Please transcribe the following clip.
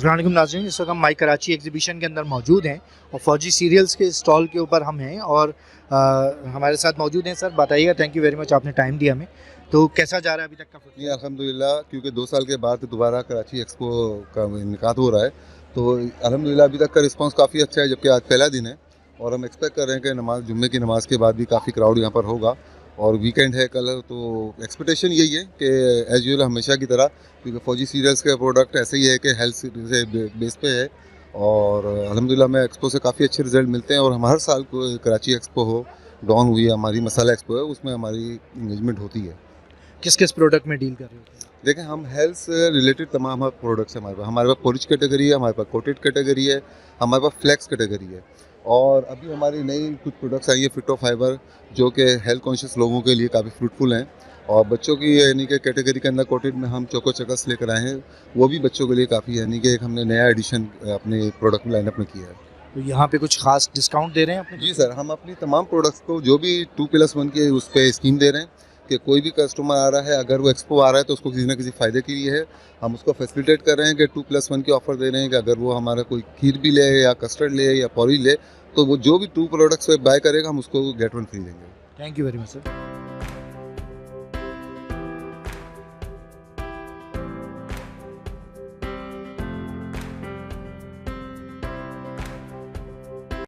अस्सलाम वालेकुम नाज़रीन, इस वक्त हम माई कराची एग्जीबिशन के अंदर मौजूद हैं और फौजी सीरियल्स के स्टॉल के ऊपर हम हैं और हमारे साथ मौजूद हैं। सर बताइएगा, थैंक यू वेरी मच, आपने टाइम दिया हमें। तो कैसा जा रहा है अभी तक का नहीं, अल्हम्दुलिल्लाह, क्योंकि 2 साल के बाद दोबारा कराची एक्सपो का इनकाद हो रहा है, तो अल्हम्दुलिल्लाह अभी तक का रिस्पांस काफ़ी अच्छा है। जबकि आज पहला दिन है और हम एक्सपेक्ट कर रहे हैं कि नमाज जुम्मे की नमाज के बाद भी काफ़ी क्राउड यहाँ पर होगा और वीकेंड है कल, तो एक्सपेक्टेशन यही है कि एज यूजुअल हमेशा की तरह, क्योंकि फ़ौजी सीरियल्स का प्रोडक्ट ऐसे ही है कि हेल्थ से बेस पे है और अल्हम्दुलिल्लाह में एक्सपो से काफ़ी अच्छे रिजल्ट मिलते हैं और हम हर साल को कराची एक्सपो हो, डॉन हुई हमारी मसाला एक्सपो है, उसमें हमारी इंगेजमेंट होती है। किस किस प्रोडक्ट में डील कर रहे हो? देखें, हम हेल्थ से रिलेटेड तमाम प्रोडक्ट्स हैं हमारे पास पॉलिश कैटेगरी है, हमारे पास कोटेड कैटेगरी है, हमारे पास फ्लेक्स कैटेगरी है और अभी हमारी नई कुछ प्रोडक्ट्स आई है फिटो फाइबर, जो कि हेल्थ कॉन्शियस लोगों के लिए काफ़ी फ्रूटफुल हैं। और बच्चों की यानी कि कैटेगरी के अंदर कोटेड में हम चोको चकस लेकर आए हैं, वो भी बच्चों के लिए काफ़ी यानी कि एक हमने नया एडिशन अपने प्रोडक्ट लाइनअप में किया है। तो यहाँ पे कुछ खास डिस्काउंट दे रहे हैं अपने? जी सर, हम अपनी तमाम प्रोडक्ट्स को जो भी 2+1 के उस पर स्कीम दे रहे हैं कि कोई भी कस्टमर आ रहा है, अगर वो एक्सपो आ रहा है तो उसको किसी ना किसी फ़ायदे के लिए है। हम उसको फैसिलिटेट कर रहे हैं कि 2+1 के ऑफ़र दे रहे हैं कि अगर वो हमारा कोई खीर भी ले या कस्टर्ड ले या पौरी ले, तो वो जो भी 2 प्रोडक्ट्स बाय करेगा हम उसको गेट 1 फ्री देंगे। Thank you very much sir.